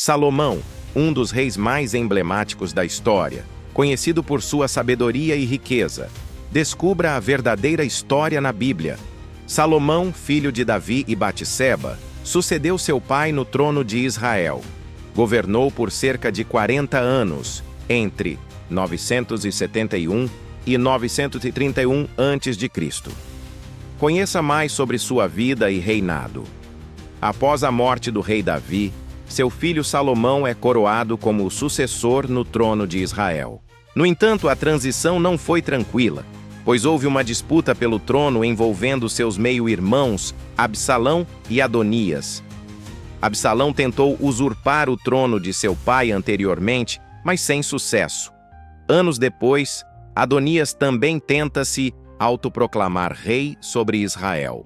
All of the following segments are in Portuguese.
Salomão, um dos reis mais emblemáticos da história, conhecido por sua sabedoria e riqueza. Descubra a verdadeira história na Bíblia. Salomão, filho de Davi e Batseba, sucedeu seu pai no trono de Israel. Governou por cerca de 40 anos, entre 971 e 931 a.C. Conheça mais sobre sua vida e reinado. Após a morte do rei Davi, seu filho Salomão é coroado como o sucessor no trono de Israel. No entanto, a transição não foi tranquila, pois houve uma disputa pelo trono envolvendo seus meio-irmãos, Absalão e Adonias. Absalão tentou usurpar o trono de seu pai anteriormente, mas sem sucesso. Anos depois, Adonias também tenta se autoproclamar rei sobre Israel.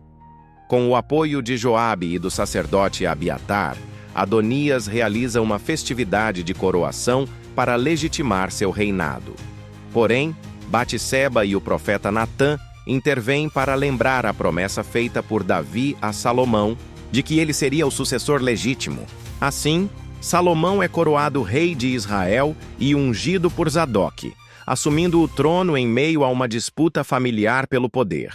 Com o apoio de Joabe e do sacerdote Abiatar, Adonias realiza uma festividade de coroação para legitimar seu reinado. Porém, Batseba e o profeta Natã intervêm para lembrar a promessa feita por Davi a Salomão de que ele seria o sucessor legítimo. Assim, Salomão é coroado rei de Israel e ungido por Zadok, assumindo o trono em meio a uma disputa familiar pelo poder.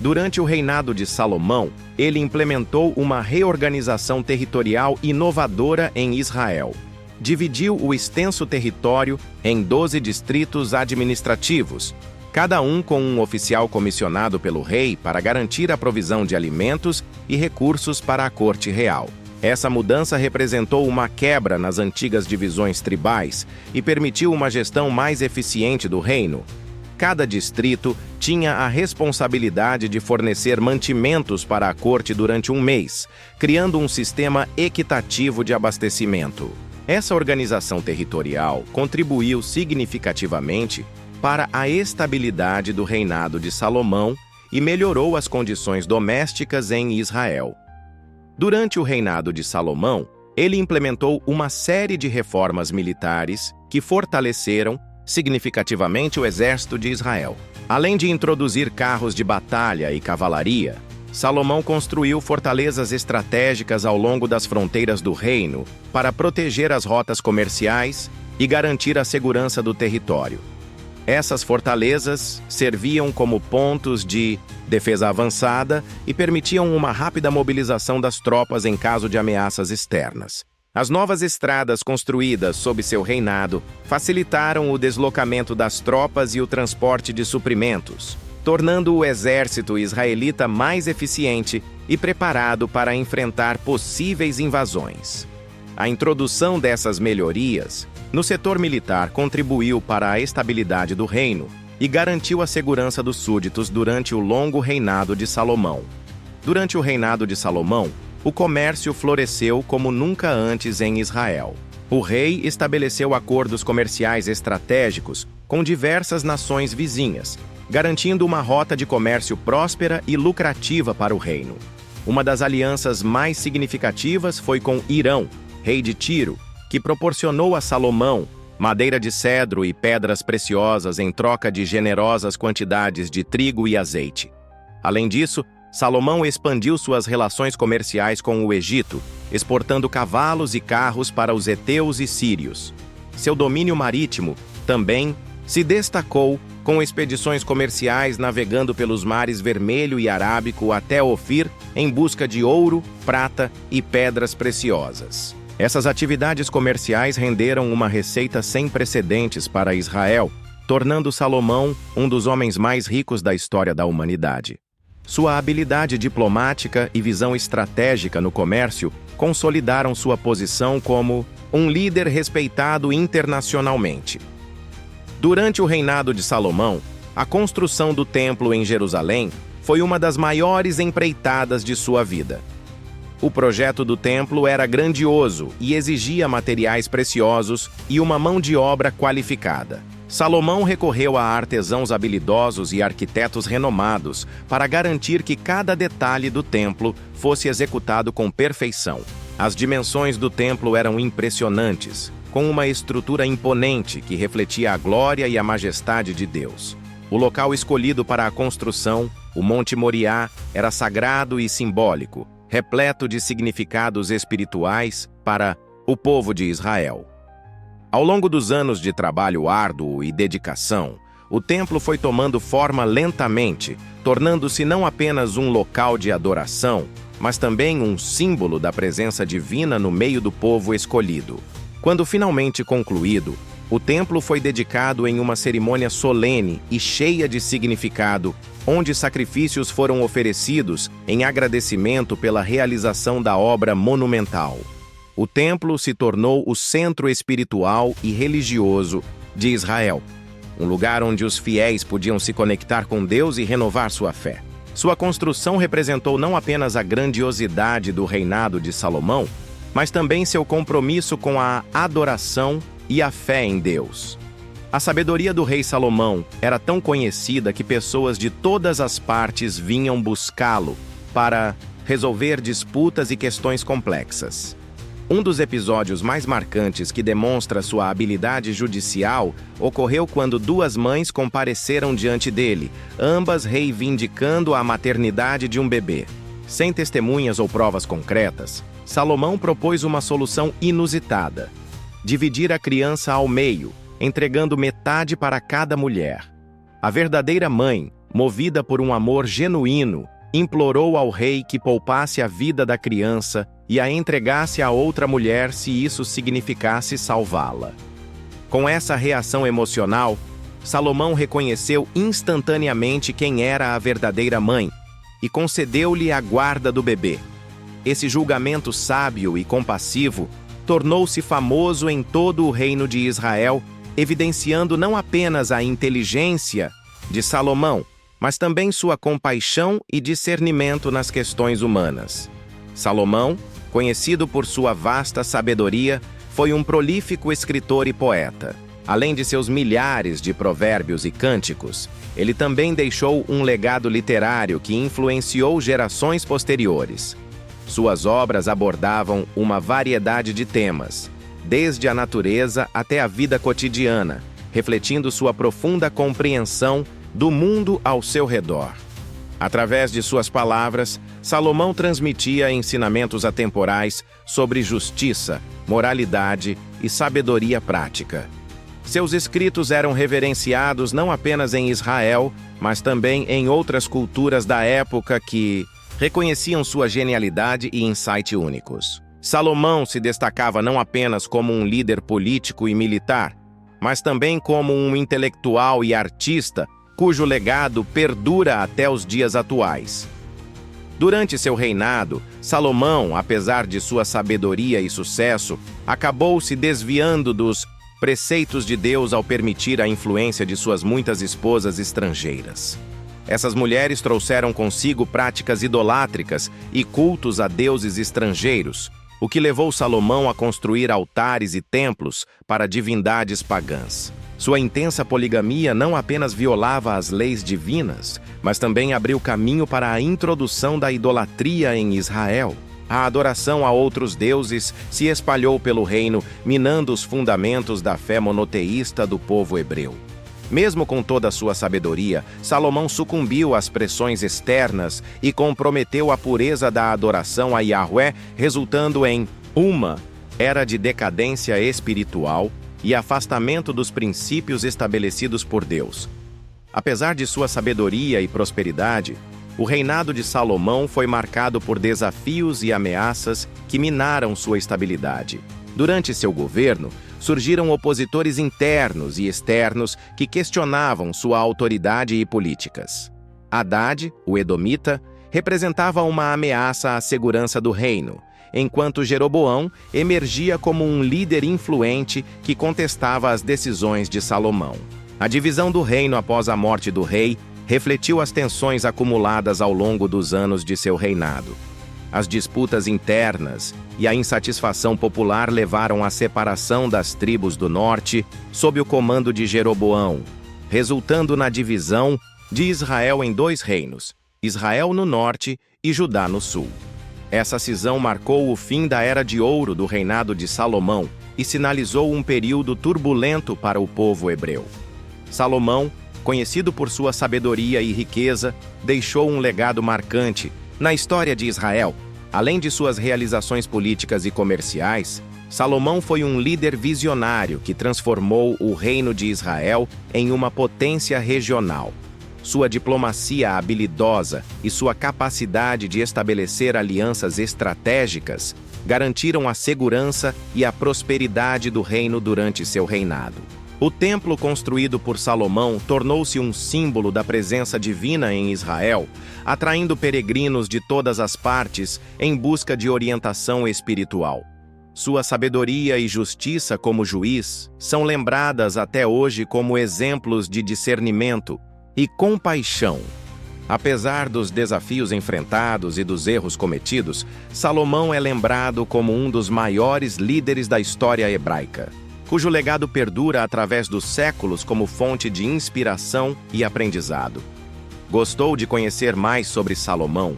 Durante o reinado de Salomão, ele implementou uma reorganização territorial inovadora em Israel. Dividiu o extenso território em 12 distritos administrativos, cada um com um oficial comissionado pelo rei para garantir a provisão de alimentos e recursos para a corte real. Essa mudança representou uma quebra nas antigas divisões tribais e permitiu uma gestão mais eficiente do reino. Cada distrito tinha a responsabilidade de fornecer mantimentos para a corte durante um mês, criando um sistema equitativo de abastecimento. Essa organização territorial contribuiu significativamente para a estabilidade do reinado de Salomão e melhorou as condições domésticas em Israel. Durante o reinado de Salomão, ele implementou uma série de reformas militares que fortaleceram significativamente o exército de Israel. Além de introduzir carros de batalha e cavalaria, Salomão construiu fortalezas estratégicas ao longo das fronteiras do reino para proteger as rotas comerciais e garantir a segurança do território. Essas fortalezas serviam como pontos de defesa avançada e permitiam uma rápida mobilização das tropas em caso de ameaças externas. As novas estradas construídas sob seu reinado facilitaram o deslocamento das tropas e o transporte de suprimentos, tornando o exército israelita mais eficiente e preparado para enfrentar possíveis invasões. A introdução dessas melhorias no setor militar contribuiu para a estabilidade do reino e garantiu a segurança dos súditos durante o longo reinado de Salomão. Durante o reinado de Salomão, o comércio floresceu como nunca antes em Israel. O rei estabeleceu acordos comerciais estratégicos com diversas nações vizinhas, garantindo uma rota de comércio próspera e lucrativa para o reino. Uma das alianças mais significativas foi com Irão, rei de Tiro, que proporcionou a Salomão madeira de cedro e pedras preciosas em troca de generosas quantidades de trigo e azeite. Além disso, Salomão expandiu suas relações comerciais com o Egito, exportando cavalos e carros para os heteus e sírios. Seu domínio marítimo também se destacou, com expedições comerciais navegando pelos mares Vermelho e Arábico até Ofir em busca de ouro, prata e pedras preciosas. Essas atividades comerciais renderam uma receita sem precedentes para Israel, tornando Salomão um dos homens mais ricos da história da humanidade. Sua habilidade diplomática e visão estratégica no comércio consolidaram sua posição como um líder respeitado internacionalmente. Durante o reinado de Salomão, a construção do templo em Jerusalém foi uma das maiores empreitadas de sua vida. O projeto do templo era grandioso e exigia materiais preciosos e uma mão de obra qualificada. Salomão recorreu a artesãos habilidosos e arquitetos renomados para garantir que cada detalhe do templo fosse executado com perfeição. As dimensões do templo eram impressionantes, com uma estrutura imponente que refletia a glória e a majestade de Deus. O local escolhido para a construção, o Monte Moriá, era sagrado e simbólico, repleto de significados espirituais para O povo de Israel. Ao longo dos anos de trabalho árduo e dedicação, o templo foi tomando forma lentamente, tornando-se não apenas um local de adoração, mas também um símbolo da presença divina no meio do povo escolhido. Quando finalmente concluído, o templo foi dedicado em uma cerimônia solene e cheia de significado, onde sacrifícios foram oferecidos em agradecimento pela realização da obra monumental. O templo se tornou o centro espiritual e religioso de Israel, um lugar onde os fiéis podiam se conectar com Deus e renovar sua fé. Sua construção representou não apenas a grandiosidade do reinado de Salomão, mas também seu compromisso com a adoração e a fé em Deus. A sabedoria do rei Salomão era tão conhecida que pessoas de todas as partes vinham buscá-lo para resolver disputas e questões complexas. Um dos episódios mais marcantes que demonstra sua habilidade judicial ocorreu quando duas mães compareceram diante dele, ambas reivindicando a maternidade de um bebê. Sem testemunhas ou provas concretas, Salomão propôs uma solução inusitada: dividir a criança ao meio, entregando metade para cada mulher. A verdadeira mãe, movida por um amor genuíno, implorou ao rei que poupasse a vida da criança e a entregasse a outra mulher se isso significasse salvá-la. Com essa reação emocional, Salomão reconheceu instantaneamente quem era a verdadeira mãe e concedeu-lhe a guarda do bebê. Esse julgamento sábio e compassivo tornou-se famoso em todo o reino de Israel, evidenciando não apenas a inteligência de Salomão, mas também sua compaixão e discernimento nas questões humanas. Salomão, conhecido por sua vasta sabedoria, foi um prolífico escritor e poeta. Além de seus milhares de provérbios e cânticos, ele também deixou um legado literário que influenciou gerações posteriores. Suas obras abordavam uma variedade de temas, desde a natureza até a vida cotidiana, refletindo sua profunda compreensão do mundo ao seu redor. Através de suas palavras, Salomão transmitia ensinamentos atemporais sobre justiça, moralidade e sabedoria prática. Seus escritos eram reverenciados não apenas em Israel, mas também em outras culturas da época que reconheciam sua genialidade e insight únicos. Salomão se destacava não apenas como um líder político e militar, mas também como um intelectual e artista cujo legado perdura até os dias atuais. Durante seu reinado, Salomão, apesar de sua sabedoria e sucesso, acabou se desviando dos preceitos de Deus ao permitir a influência de suas muitas esposas estrangeiras. Essas mulheres trouxeram consigo práticas idolátricas e cultos a deuses estrangeiros, o que levou Salomão a construir altares e templos para divindades pagãs. Sua intensa poligamia não apenas violava as leis divinas, mas também abriu caminho para a introdução da idolatria em Israel. A adoração a outros deuses se espalhou pelo reino, minando os fundamentos da fé monoteísta do povo hebreu. Mesmo com toda a sua sabedoria, Salomão sucumbiu às pressões externas e comprometeu a pureza da adoração a Yahvé, resultando em uma era de decadência espiritual e afastamento dos princípios estabelecidos por Deus. Apesar de sua sabedoria e prosperidade, o reinado de Salomão foi marcado por desafios e ameaças que minaram sua estabilidade. Durante seu governo, surgiram opositores internos e externos que questionavam sua autoridade e políticas. Hadad, o edomita, representava uma ameaça à segurança do reino, enquanto Jeroboão emergia como um líder influente que contestava as decisões de Salomão. A divisão do reino após a morte do rei refletiu as tensões acumuladas ao longo dos anos de seu reinado. As disputas internas e a insatisfação popular levaram à separação das tribos do norte sob o comando de Jeroboão, resultando na divisão de Israel em dois reinos, Israel no norte e Judá no sul. Essa cisão marcou o fim da Era de Ouro do reinado de Salomão e sinalizou um período turbulento para o povo hebreu. Salomão, conhecido por sua sabedoria e riqueza, deixou um legado marcante na história de Israel. Além de suas realizações políticas e comerciais, Salomão foi um líder visionário que transformou o reino de Israel em uma potência regional. Sua diplomacia habilidosa e sua capacidade de estabelecer alianças estratégicas garantiram a segurança e a prosperidade do reino durante seu reinado. O templo construído por Salomão tornou-se um símbolo da presença divina em Israel, atraindo peregrinos de todas as partes em busca de orientação espiritual. Sua sabedoria e justiça como juiz são lembradas até hoje como exemplos de discernimento e compaixão. Apesar dos desafios enfrentados e dos erros cometidos, Salomão é lembrado como um dos maiores líderes da história hebraica, cujo legado perdura através dos séculos como fonte de inspiração e aprendizado. Gostou de conhecer mais sobre Salomão?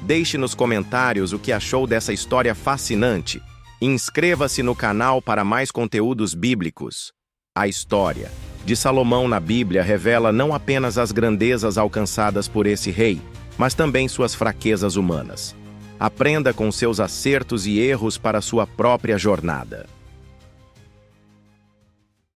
Deixe nos comentários o que achou dessa história fascinante. Inscreva-se no canal para mais conteúdos bíblicos. A história de Salomão na Bíblia revela não apenas as grandezas alcançadas por esse rei, mas também suas fraquezas humanas. Aprenda com seus acertos e erros para sua própria jornada.